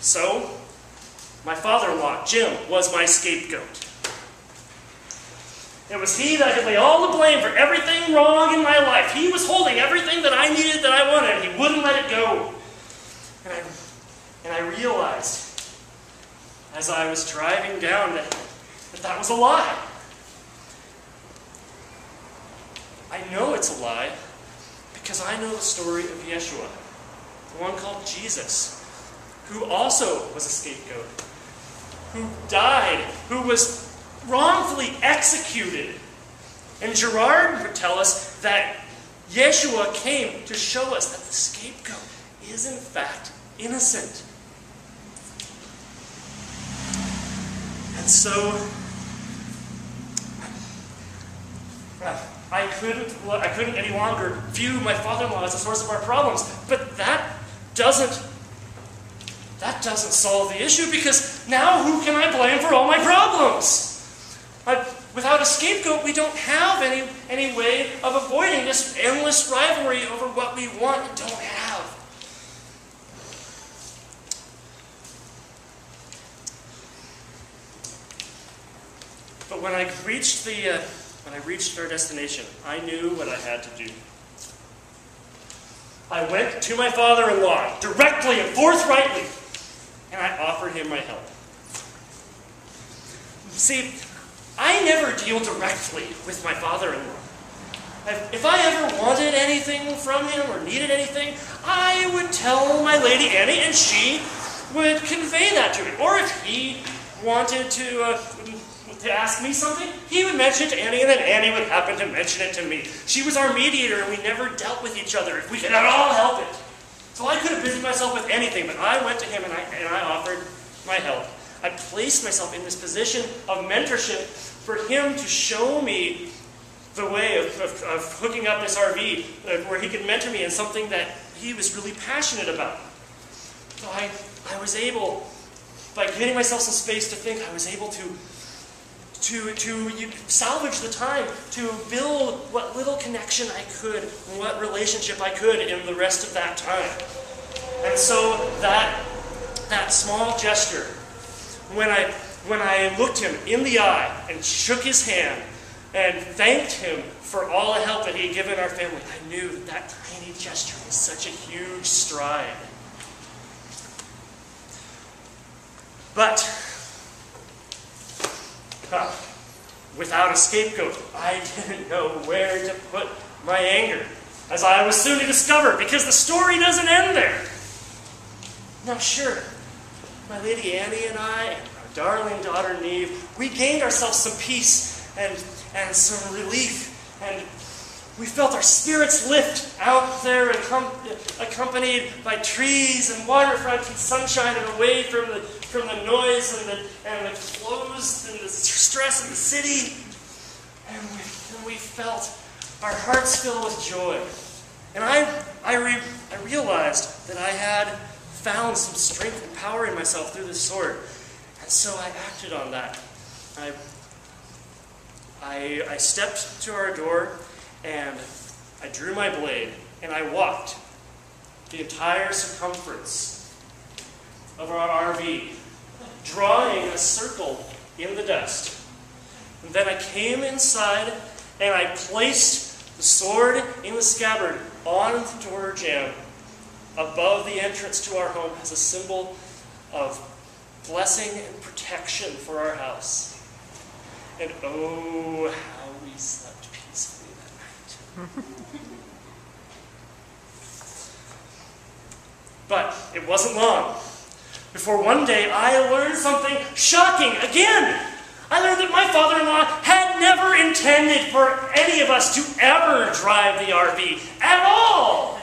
So, my father-in-law, Jim, was my scapegoat. It was he that could lay all the blame for everything wrong in my life. He was holding everything that I needed, that I wanted, and he wouldn't let it go. And I realized, as I was driving down, that was a lie. I know it's a lie because I know the story of Yeshua, the one called Jesus, who also was a scapegoat, who died, who was wrongfully executed. And Girardian would tell us that Yeshua came to show us that the scapegoat is in fact innocent. And so I couldn't any longer view my father-in-law as the source of our problems. But that doesn't solve the issue, because now who can I blame for all my problems? Without a scapegoat, we don't have any way of avoiding this endless rivalry over what we want and don't have. But when I reached our destination, I knew what I had to do. I went to my father-in-law directly and forthrightly, and I offered him my help. See, I never deal directly with my father-in-law. If I ever wanted anything from him or needed anything, I would tell my Lady Annie, and she would convey that to me. Or if he wanted to ask me something, he would mention it to Annie, and then Annie would happen to mention it to me. She was our mediator, and we never dealt with each other if we could at all help it. So I could have busied myself with anything, but I went to him and I offered my help. I placed myself in this position of mentorship for him to show me the way of hooking up this RV where he could mentor me in something that he was really passionate about. So I was able, by getting myself some space to think, I was able to salvage the time to build what little connection I could and what relationship I could in the rest of that time. And so that small gesture, when I looked him in the eye and shook his hand and thanked him for all the help that he had given our family, I knew that tiny gesture was such a huge stride. But without a scapegoat, I didn't know where to put my anger, as I was soon to discover, because the story doesn't end there. Now sure, my Lady Annie and I, and our darling daughter Neve, we gained ourselves some peace and some relief, and we felt our spirits lift out there, accompanied by trees and waterfront and sunshine, and away from the noise and the clothes and the stress of the city. And we felt our hearts fill with joy. And I realized that I had found some strength and power in myself through this sword. And so I acted on that. I stepped to our door, and I drew my blade, and I walked the entire circumference of our RV, drawing a circle in the dust. And then I came inside, and I placed the sword in the scabbard on the door jamb above the entrance to our home as a symbol of blessing and protection for our house. And oh, how we slept peacefully that night. But it wasn't long before one day I learned something shocking again. I learned that my father-in-law had never intended for any of us to ever drive the RV at all.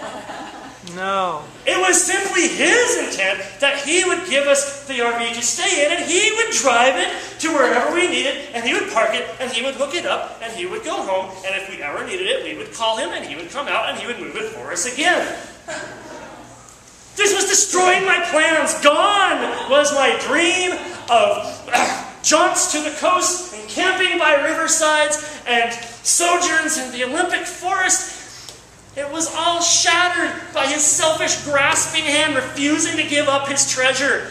No. It was simply his intent that he would give us the RV to stay in, and he would drive it to wherever we needed, and he would park it, and he would hook it up, and he would go home, and if we ever needed it, we would call him, and he would come out, and he would move it for us again. This was destroying my plans. Gone was my dream of jaunts to the coast, and camping by riversides, and sojourns in the Olympic forest. It was all shattered by his selfish, grasping hand refusing to give up his treasure.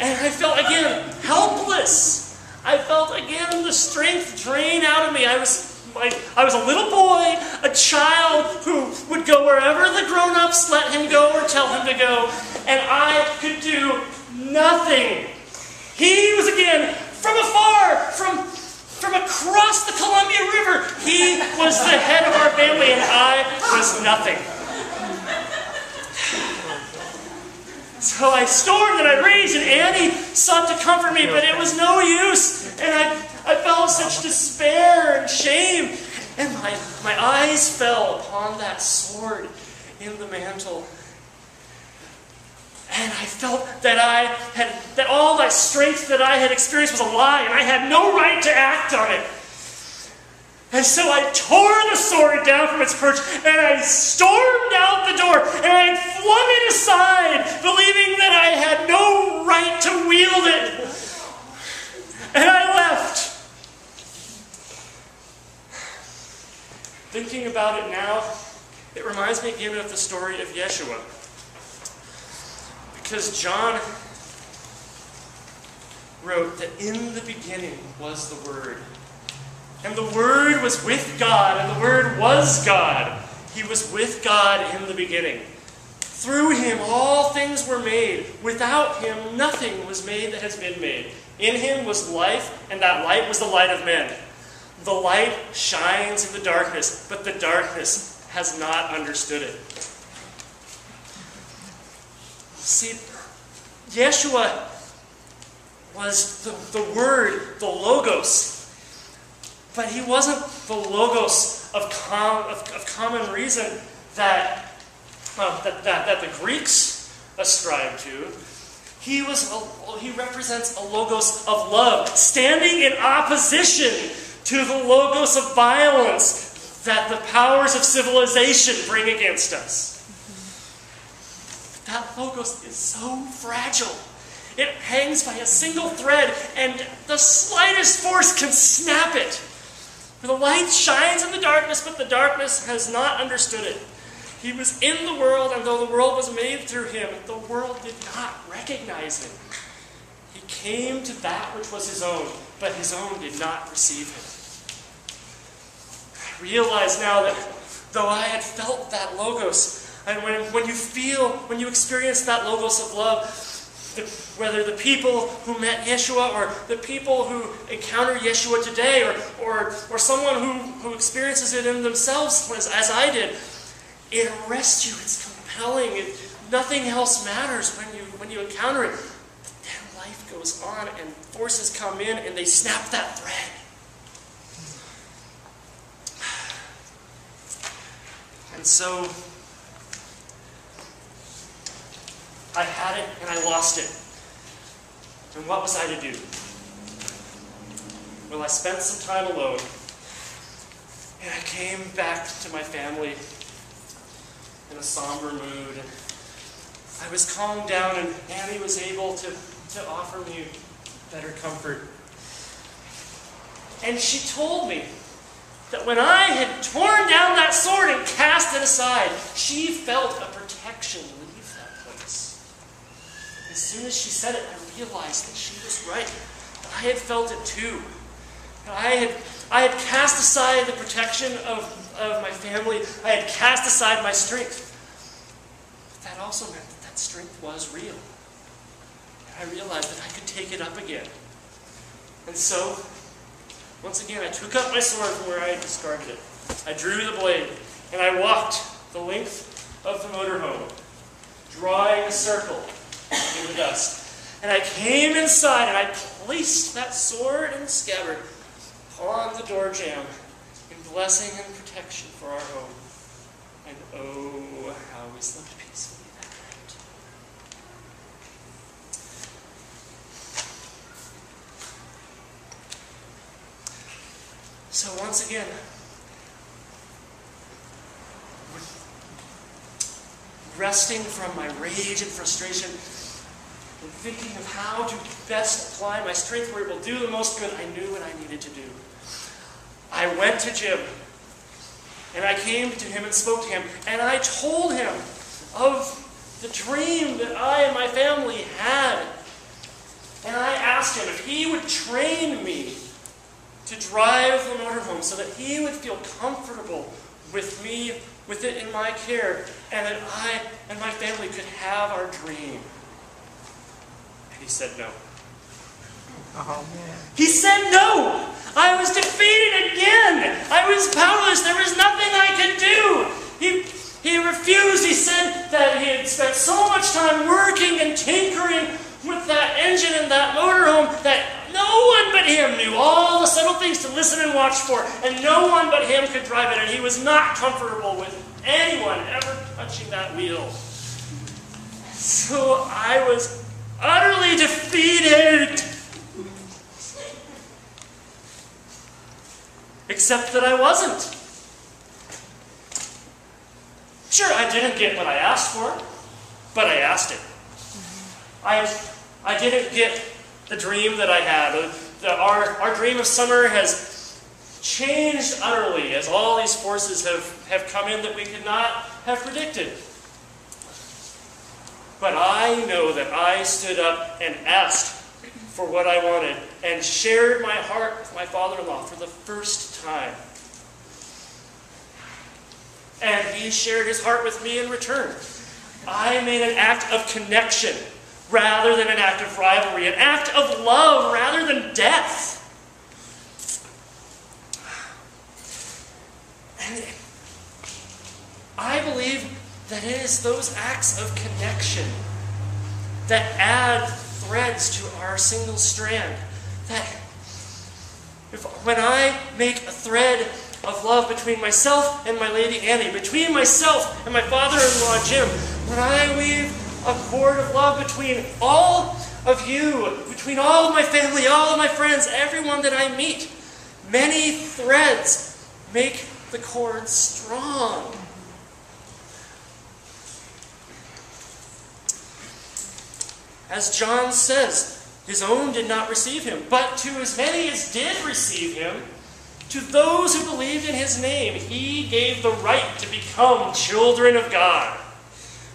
And I felt again helpless. I felt again the strength drain out of me. I was a little boy, a child who would go wherever the grown-ups let him go or tell him to go, and I could do nothing. He was again from afar, from across the Columbia River. He was the head of our family, and I was nothing. So I stormed and I raged, and Annie sought to comfort me, but it was no use. And I felt such despair and shame. And my eyes fell upon that sword in the mantle. And I felt that all that strength that I had experienced was a lie, and I had no right to act on it. And so I tore the sword down from its perch, and I stormed out the door, and I flung it aside, believing that I had no right to wield it. And I left. Thinking about it now, it reminds me again of the story of Yeshua. Because John wrote that in the beginning was the Word. And the Word was with God, and the Word was God. He was with God in the beginning. Through Him all things were made. Without Him nothing was made that has been made. In Him was life, and that light was the light of men. The light shines in the darkness, but the darkness has not understood it. See, Yeshua was the Word, the Logos. But he wasn't the Logos of common reason that the Greeks ascribed to. He represents a Logos of love, standing in opposition to the Logos of violence that the powers of civilization bring against us. That Logos is so fragile. It hangs by a single thread, and the slightest force can snap it. The light shines in the darkness, but the darkness has not understood it. He was in the world, and though the world was made through Him, the world did not recognize Him. He came to that which was His own, but His own did not receive Him. I realize now that though I had felt that Logos, and when you experience that Logos of love, whether the people who met Yeshua or the people who encounter Yeshua today or someone who experiences it in themselves as I did, it arrests you, it's compelling, nothing else matters when you encounter it. But then life goes on and forces come in and they snap that thread. And so I had it and I lost it. And what was I to do? Well, I spent some time alone. And I came back to my family in a somber mood. And I was calmed down, and Annie was able to offer me better comfort. And she told me that when I had torn down that sword and cast it aside, she felt a protection leave that place. As soon as she said it, I realized that she was right. I had felt it too. I had cast aside the protection of my family. I had cast aside my strength. But that also meant that strength was real. And I realized that I could take it up again. And so, once again, I took up my sword from where I had discarded it. I drew the blade, and I walked the length of the motorhome, drawing a circle in the dust. And I came inside, and I placed that sword in the scabbard on the door jamb in blessing and protection for our home. And oh, how we slept peacefully that night. So once again, resting from my rage and frustration, and thinking of how to best apply my strength where it will do the most good, I knew what I needed to do. I went to Jim, and I came to him and spoke to him, and I told him of the dream that I and my family had. asked him if he would train me to drive the motorhome so that he would feel comfortable with me, with it in my care, and that I and my family could have our dream. And he said no. Oh, man. He said no! I was defeated again! I was powerless! There was nothing I could do! He refused. He said that he had spent so much time working and tinkering with that engine and that motorhome that no one but him knew all the subtle things to listen and watch for, and no one but him could drive it, and he was not comfortable with anyone ever touching that wheel. So I was utterly defeated. Except that I wasn't. Sure, I didn't get what I asked for, but I asked it. I didn't get the dream that I had. Our dream of summer has changed utterly as all these forces have come in that we could not have predicted. But I know that I stood up and asked for what I wanted and shared my heart with my father-in-law for the first time. And he shared his heart with me in return. I made an act of connection rather than an act of rivalry, an act of love rather than death. And I believe that it is those acts of connection that add threads to our single strand. That when I make a thread of love between myself and my Lady Annie, between myself and my father-in-law Jim, when I weave a cord of love between all of you, between all of my family, all of my friends, everyone that I meet, many threads make the cord strong. As John says, his own did not receive him, but to as many as did receive him, to those who believed in his name, he gave the right to become children of God.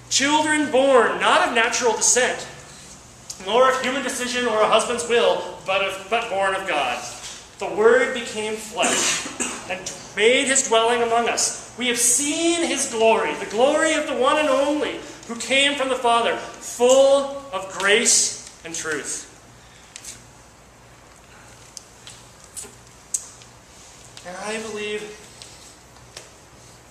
Children born not of natural descent, nor of human decision or a husband's will, but born of God. The Word became flesh and made his dwelling among us. We have seen his glory, the glory of the one and only, who came from the Father, full of grace and truth. And I believe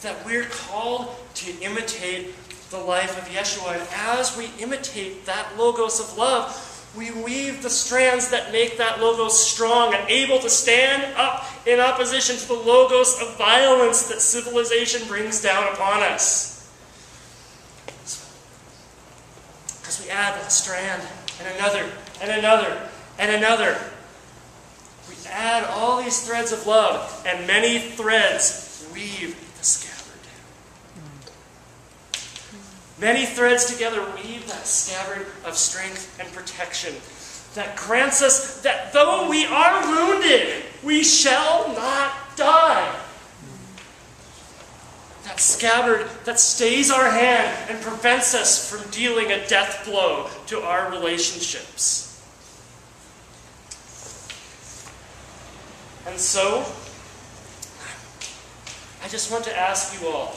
that we're called to imitate the life of Yeshua. And as we imitate that logos of love, we weave the strands that make that logos strong and able to stand up in opposition to the logos of violence that civilization brings down upon us. Because we add a strand and another and another and another. We add all these threads of love, and many threads weave the scabbard. Many threads together weave that scabbard of strength and protection that grants us that though we are wounded, we shall not die. That scabbard that stays our hand and prevents us from dealing a death blow to our relationships. And so, I just want to ask you all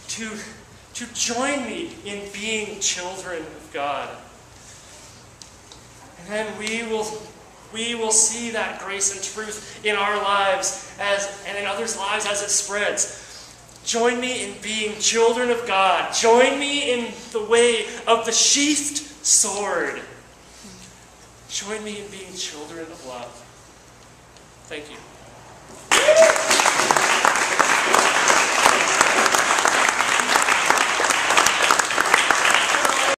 to join me in being children of God. And then we will see that grace and truth in our lives and in others' lives as it spreads. Join me in being children of God. Join me in the way of the sheathed sword. Join me in being children of love. Thank you.